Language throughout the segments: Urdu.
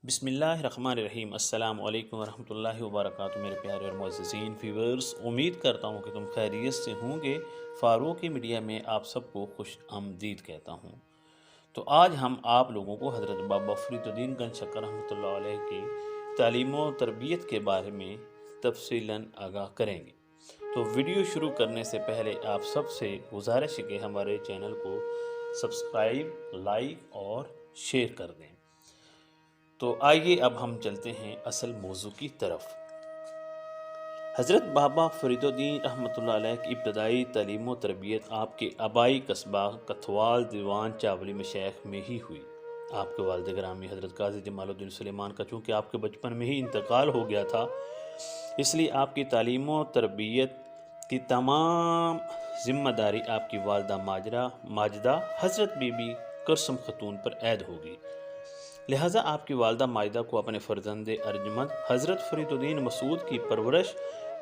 بسم اللہ الرحمن الرحیم۔ السلام علیکم ورحمۃ اللہ وبرکاتہ۔ میرے پیارے اور معززین ویورز، امید کرتا ہوں کہ تم خیریت سے ہوں گے۔ فاروقی میڈیا میں آپ سب کو خوش آمدید کہتا ہوں۔ تو آج ہم آپ لوگوں کو حضرت بابا فرید الدین گنج شکر رحمۃ اللہ علیہ کی تعلیم و تربیت کے بارے میں تفصیلاً آگاہ کریں گے۔ تو ویڈیو شروع کرنے سے پہلے آپ سب سے گزارش ہے کہ ہمارے چینل کو سبسکرائب، لائک اور شیئر کر دیں۔ تو آئیے اب ہم چلتے ہیں اصل موضوع کی طرف۔ حضرت بابا فرید الدین رحمۃ اللہ علیہ کی ابتدائی تعلیم و تربیت آپ کے آبائی قصبہ کتھوال دیوان چاولی مشائخ میں ہی ہوئی۔ آپ کے والد گرامی حضرت قاضی جمال الدین سلیمان کا چونکہ آپ کے بچپن میں ہی انتقال ہو گیا تھا، اس لیے آپ کی تعلیم و تربیت کی تمام ذمہ داری آپ کی والدہ ماجدہ حضرت بی بی کرسم خاتون پر عائد ہوگی۔ لہٰذا آپ کی والدہ ماجدہ کو اپنے فرزند ارجمند حضرت فرید الدین مسعود کی پرورش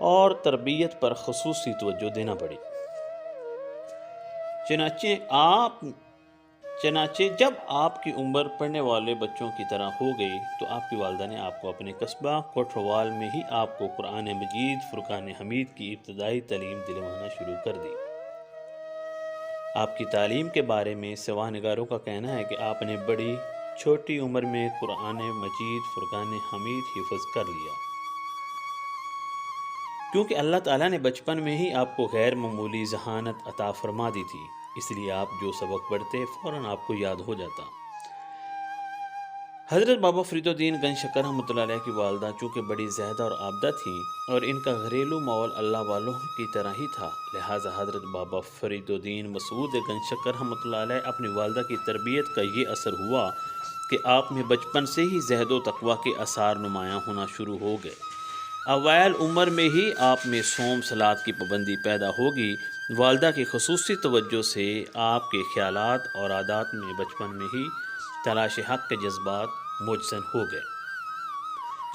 اور تربیت پر خصوصی توجہ دینا پڑی۔ چنانچہ جب آپ کی عمر پڑھنے والے بچوں کی طرح ہو گئی تو آپ کی والدہ نے آپ کو اپنے قصبہ کوٹھوال میں ہی آپ کو قرآن مجید فرقان حمید کی ابتدائی تعلیم دلوانا شروع کر دی۔ آپ کی تعلیم کے بارے میں سوانح نگاروں کا کہنا ہے کہ آپ نے بڑی چھوٹی عمر میں قرآن مجید فرقان حمید حفظ کر لیا، کیونکہ اللہ تعالیٰ نے بچپن میں ہی آپ کو غیر معمولی ذہانت عطا فرما دی تھی، اس لیے آپ جو سبق پڑھتے فوراً آپ کو یاد ہو جاتا۔ حضرت بابا فرید الدین گنج شکر رحمۃ اللہ علیہ کی والدہ چونکہ بڑی زاہدہ اور عابدہ تھیں اور ان کا گھریلو ماحول اللہ والوں کی طرح ہی تھا، لہٰذا حضرت بابا فرید الدین مسعود گنج شکر رحمۃ اللہ علیہ اپنی والدہ کی تربیت کا یہ اثر ہوا کہ آپ میں بچپن سے ہی زہد و تقویٰ کے آثار نمایاں ہونا شروع ہو گئے۔ اوائل عمر میں ہی آپ میں صوم صلات کی پابندی پیدا ہوگی۔ والدہ کی خصوصی توجہ سے آپ کے خیالات اور عادات میں بچپن میں ہی تلاش حق کے جذبات مجسن ہو گئے،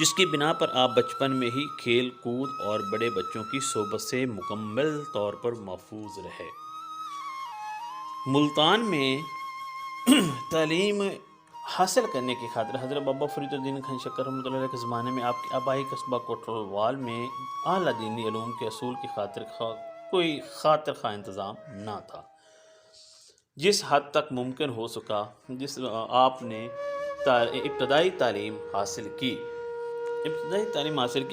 جس کی بنا پر آپ بچپن میں ہی کھیل کود اور بڑے بچوں کی صحبت سے مکمل طور پر محفوظ رہے۔ ملتان میں تعلیم حاصل کرنے کی خاطر حضرت بابا فرید الدین گنج شکر رحمۃ اللہ علیہ کے زمانے میں آپ کے آبائی قصبہ کوٹھوال میں اعلیٰ دینی علوم کے اصول کی خاطر کوئی خاطر خواہ انتظام نہ تھا۔ جس حد تک ممکن ہو سکا آپ نے ابتدائی تعلیم حاصل کی۔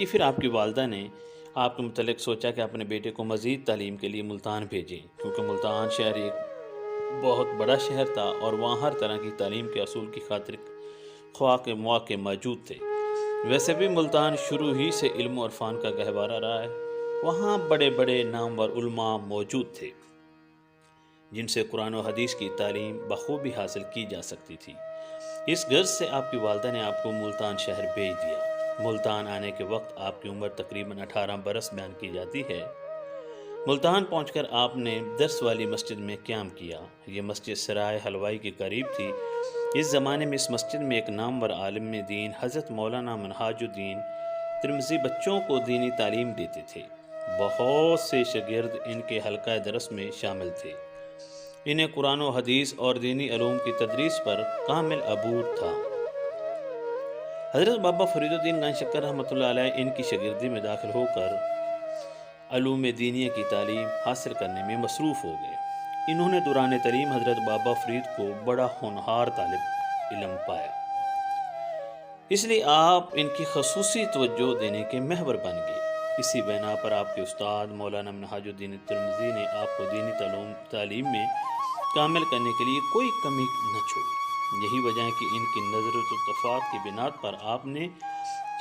پھر آپ کی والدہ نے آپ کے متعلق سوچا کہ اپنے بیٹے کو مزید تعلیم کے لیے ملتان بھیجیں، کیونکہ ملتان شہر ایک بہت بڑا شہر تھا اور وہاں ہر طرح کی تعلیم کے اصول کی خاطر خواہ کے مواقع موجود تھے۔ ویسے بھی ملتان شروع ہی سے علم و عرفان کا گہوارہ رہا ہے، وہاں بڑے بڑے نامور علماء موجود تھے جن سے قرآن و حدیث کی تعلیم بخوبی حاصل کی جا سکتی تھی۔ اس غرض سے آپ کی والدہ نے آپ کو ملتان شہر بھیج دیا۔ ملتان آنے کے وقت آپ کی عمر تقریباً 18 برس بیان کی جاتی ہے۔ ملتان پہنچ کر آپ نے درس والی مسجد میں قیام کیا۔ یہ مسجد سرائے حلوائی کے قریب تھی۔ اس زمانے میں اس مسجد میں ایک نامور عالم دین حضرت مولانا منہاج الدین ترمذی بچوں کو دینی تعلیم دیتے تھے۔ بہت سے شاگرد ان کے حلقہ درس میں شامل تھے۔ انہیں قرآن و حدیث اور دینی علوم کی تدریس پر کامل عبور تھا۔ حضرت بابا فرید الدین گنج شکر رحمۃ اللہ علیہ ان کی شاگردی میں داخل ہو کر علوم دینیہ کی تعلیم حاصل کرنے میں مصروف ہو گئے۔ انہوں نے دوران تعلیم حضرت بابا فرید کو بڑا ہونہار طالب علم پایا، اس لیے آپ ان کی خصوصی توجہ دینے کے محور بن گئے۔ اسی بنا پر آپ کے استاد مولانا منہاج الدین ترمذی نے آپ کو دینی تعلیم میں کامل کرنے کے لیے کوئی کمی نہ چھوڑی۔ یہی وجہ ہے کہ ان کی نظر و اتفاق کی بنیاد پر آپ نے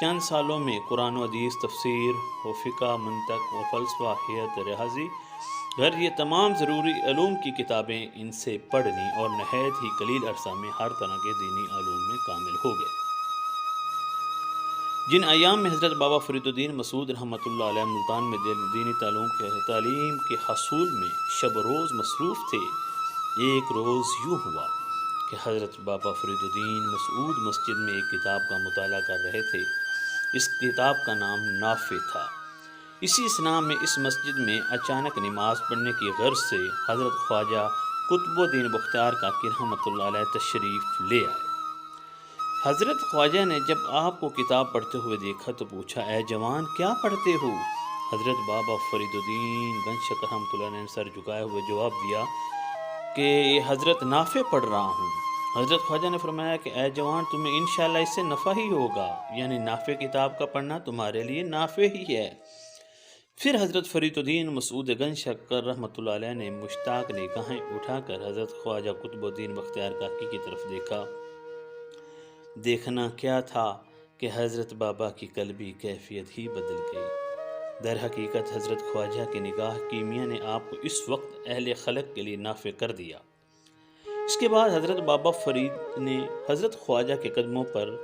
چند سالوں میں قرآن و حدیث، تفسیر و فقہ، منطق و فلسفہ، حیات ریاضی غیر یہ تمام ضروری علوم کی کتابیں ان سے پڑھ لیں اور نہایت ہی قلیل عرصہ میں ہر طرح کے دینی علوم میں کامل ہو گئے۔ جن ایام میں حضرت بابا فرید الدین مسعود رحمۃ اللہ علیہ ملتان میں دینی تعلیم کے حصول میں شب روز مصروف تھے، ایک روز یوں ہوا کہ حضرت بابا فرید الدین مسعود مسجد میں ایک کتاب کا مطالعہ کر رہے تھے۔ اس کتاب کا نام نافع تھا۔ اسی اسنا میں اس مسجد میں اچانک نماز پڑھنے کی غرض سے حضرت خواجہ قطب الدین بختیار کاکی رحمۃ اللہ علیہ تشریف لے آئے۔ حضرت خواجہ نے جب آپ کو کتاب پڑھتے ہوئے دیکھا تو پوچھا، اے جوان کیا پڑھتے ہو؟ حضرت بابا فرید الدین گنج شکر رحمۃ اللہ نے سر جھکائے ہوئے جواب دیا کہ حضرت نافع پڑھ رہا ہوں۔ حضرت خواجہ نے فرمایا کہ اے جوان تمہیں انشاءاللہ اس سے نفع ہی ہوگا، یعنی نافع کتاب کا پڑھنا تمہارے لیے نافع ہی ہے۔ پھر حضرت فرید الدین مسعود گنج شکر رحمۃ اللہ علیہ نے مشتاق نگاہیں اٹھا کر حضرت خواجہ قطب الدین بختیار کاکی کی طرف دیکھا۔ دیکھنا کیا تھا کہ حضرت بابا کی قلبی کیفیت ہی بدل گئی۔ در حقیقت حضرت خواجہ کی نگاہ کیمیا نے آپ کو اس وقت اہل خلق کے لیے نافع کر دیا۔ اس کے بعد حضرت بابا فرید نے حضرت خواجہ کے قدموں پر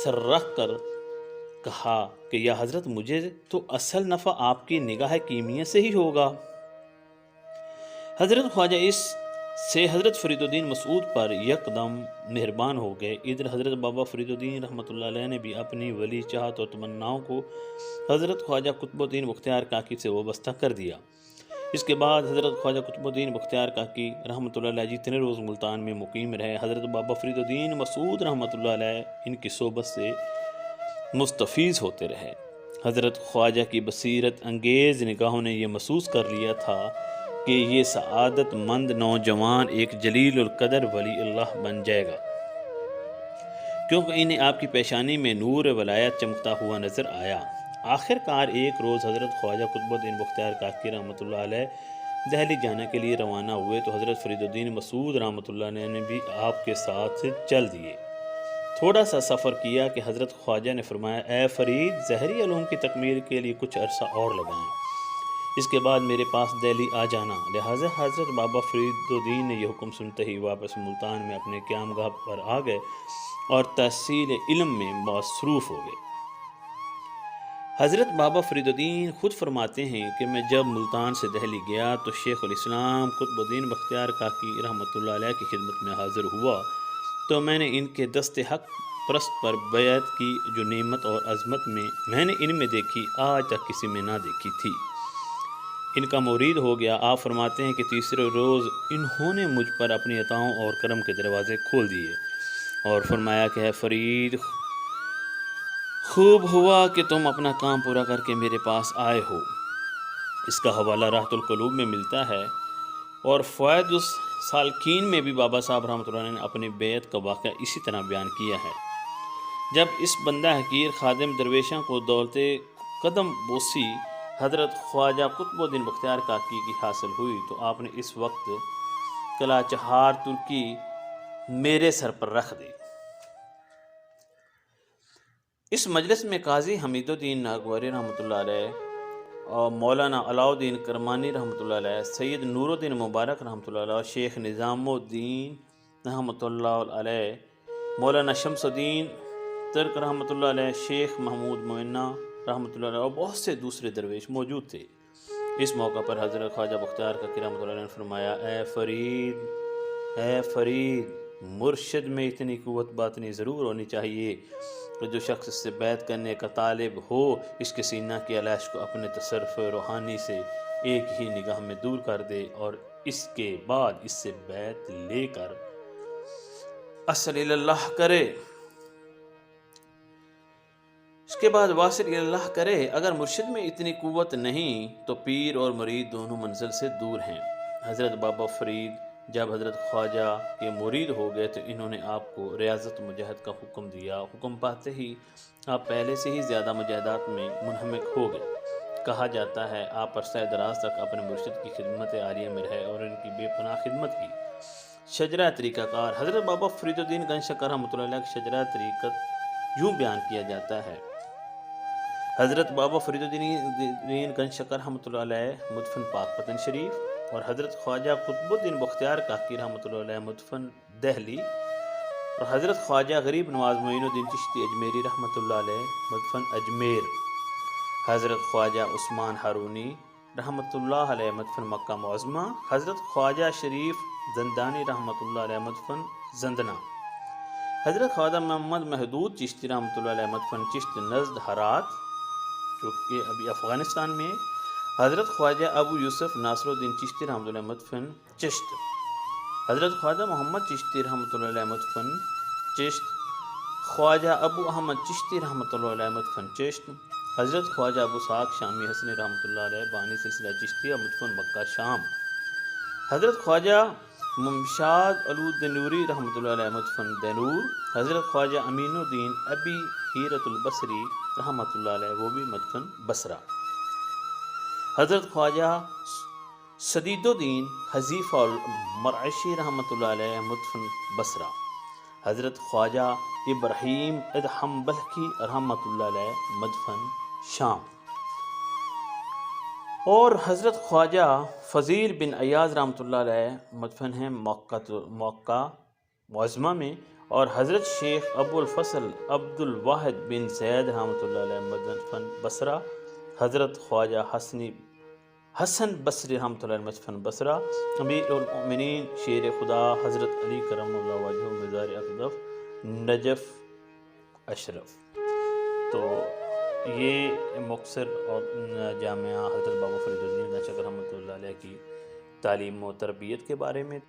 سر رکھ کر کہا کہ یا حضرت مجھے تو اصل نفع آپ کی نگاہ کیمیا سے ہی ہوگا۔ حضرت خواجہ اس سے حضرت فرید الدین مسعود پر یکدم مہربان ہو گئے۔ ادھر حضرت بابا فرید الدین رحمۃ اللہ علیہ نے بھی اپنی ولی چاہت اور تمناؤں کو حضرت خواجہ قطب الدین بختیار کاکی سے وابستہ کر دیا۔ اس کے بعد حضرت خواجہ قطب الدین بختیار کاکی رحمۃ اللہ علیہ جتنے روز ملتان میں مقیم رہے، حضرت بابا فرید الدین مسعود رحمۃ اللہ علیہ ان کی صحبت سے مستفیض ہوتے رہے۔ حضرت خواجہ کی بصیرت انگیز نگاہوں نے یہ محسوس کر لیا تھا کہ یہ سعادت مند نوجوان ایک جلیل القدر ولی اللہ بن جائے گا، کیونکہ انہیں آپ کی پیشانی میں نور ولایت چمکتا ہوا نظر آیا۔ آخر کار ایک روز حضرت خواجہ قطب الدین بختیار کاکی رحمۃ اللہ علیہ دہلی جانے کے لیے روانہ ہوئے تو حضرت فرید الدین مسعود رحمۃ اللہ علیہ نے بھی آپ کے ساتھ چل دیے۔ تھوڑا سا سفر کیا کہ حضرت خواجہ نے فرمایا، اے فرید ظاہری علوم کی تکمیل کے لیے کچھ عرصہ اور لگائیں، اس کے بعد میرے پاس دہلی آ جانا۔ لہٰذا حضرت بابا فرید الدین نے یہ حکم سنتے ہی واپس ملتان میں اپنے قیام گاہ پر آ گئے اور تحصیل علم میں مصروف ہو گئے۔ حضرت بابا فرید الدین خود فرماتے ہیں کہ میں جب ملتان سے دہلی گیا تو شیخ الاسلام قطب الدین بختیار کاکی رحمۃ اللہ علیہ کی خدمت میں حاضر ہوا تو میں نے ان کے دست حق پرست پر بیعت کی جو نعمت اور عظمت میں نے ان میں دیکھی آج تک کسی میں نہ دیکھی تھی۔ ان کا مرید ہو گیا۔ آپ فرماتے ہیں کہ تیسرے روز انہوں نے مجھ پر اپنی عطاؤں اور کرم کے دروازے کھول دیے اور فرمایا کہ اے فرید خوب ہوا کہ تم اپنا کام پورا کر کے میرے پاس آئے ہو۔ اس کا حوالہ راحت القلوب میں ملتا ہے اور فوائد السالکین میں بھی بابا صاحب رحمۃ اللہ نے اپنی بیعت کا واقعہ اسی طرح بیان کیا ہے۔ جب اس بندہ حقیر خادم درویشاں کو دولت قدم بوسی حضرت خواجہ قطب الدین بختیار کاکی کی حاصل ہوئی تو آپ نے اس وقت کلاچہار ترکی میرے سر پر رکھ دی۔ اس مجلس میں قاضی حمید الدین ناگوری رحمۃ اللہ علیہ اور مولانا علاء الدین کرمانی رحمۃ اللہ علیہ، سید نور الدین مبارک رحمۃ اللہ علیہ اور شیخ نظام الدین رحمۃ اللہ علیہ، مولانا شمس الدین ترک رحمۃ اللہ علیہ، شیخ محمود معینہ رحمۃ اللہ علیہ اور بہت سے دوسرے درویش موجود تھے۔ اس موقع پر حضرت خواجہ بختیار کاکی رحمۃ اللہ علیہ نے فرمایا، اے فرید مرشد میں اتنی قوت باطنی ضرور ہونی چاہیے کہ جو شخص اس سے بیعت کرنے کا طالب ہو اس کے سینہ کی علائش کو اپنے تصرف روحانی سے ایک ہی نگاہ میں دور کر دے اور اس کے بعد اس سے بیعت لے کر اصل اللہ کرے، اس کے بعد واصل اللہ کرے۔ اگر مرشد میں اتنی قوت نہیں تو پیر اور مرید دونوں منزل سے دور ہیں۔ حضرت بابا فرید جب حضرت خواجہ کے مرید ہو گئے تو انہوں نے آپ کو ریاضت مجاہد کا حکم دیا۔ حکم پاتے ہی آپ پہلے سے ہی زیادہ مجاہدات میں منہمک ہو گئے۔ کہا جاتا ہے آپ عرصہ دراز تک اپنے مرشد کی خدمت عالیہ میں رہے اور ان کی بے پناہ خدمت کی۔ شجرہ طریقہ کار حضرت بابا فرید الدین گنج شکر رحمۃ اللہ علیہ کی شجرہ طریقت یوں بیان کیا جاتا ہے۔ حضرت بابا فرید الدین گنج شکر رحمۃ اللہ علیہ مدفن پاک پتن شریف اور حضرت خواجہ قطب الدین بختیار کاکی رحمۃ اللہ علیہ مدفن دہلی اور حضرت خواجہ غریب نواز معین الدین چشتی اجمیری رحمۃ اللہ علیہ مدفن اجمیر، حضرت خواجہ عثمان ہارونی رحمۃ اللہ علیہ مدفن مکہ معظمہ، حضرت خواجہ شریف زندانی رحمۃ اللہ علیہ مدفن زندنا، حضرت خواجہ محمد محدود چشتی رحمۃ اللہ علیہ مدفن چشت نزد ہرات جو کہ ابھی افغانستان میں، حضرت خواجہ ابو یوسف ناصر الدین چشتی رحمۃ اللہ علیہ مدفن چشت، حضرت خواجہ محمد چشتی رحمۃ اللہ علیہ مدفن چشت، خواجہ ابو احمد چشتی رحمۃ اللہ علیہ مدفن چشت، حضرت خواجہ ابو اسحاق شامی حسنی رحمۃ اللہ علیہ بانی سلسلہ چشتیہ مدفن مکہ شام، حضرت خواجہ ممشاد علو دینوری رحمۃ اللہ علیہ مدفن دینور، حضرت خواجہ امین الدین ابی حیرت البصری رحمۃ اللہ علیہ وہ بھی مدفن بصرہ، حضرت خواجہ سدید الدین حذیفہ المرعشی رحمۃ اللہ علیہ مدفن بصرہ، حضرت خواجہ ابراہیم ادہم بلخی رحمۃ اللہ علیہ مدفن شام، اور حضرت خواجہ فضیل بن ایاز رحمۃ اللہ علیہ مدفن ہیں مکہ معظمہ میں، اور حضرت شیخ ابو الفضل عبد الواحد بن زید رحمۃ اللہ علیہ مدفن بصرہ، حضرت خواجہ حسن بصری رحمۃ اللہ علیہ مدفن بصرہ، امیر المؤمنین شیر خدا حضرت علی کرم اللہ وجہہ مزار اقدس نجف اشرف۔ تو یہ مختصر اور جامعہ حضرت بابا فرید الدین گنج شکر رحمۃ اللہ علیہ کی تعلیم و تربیت کے بارے میں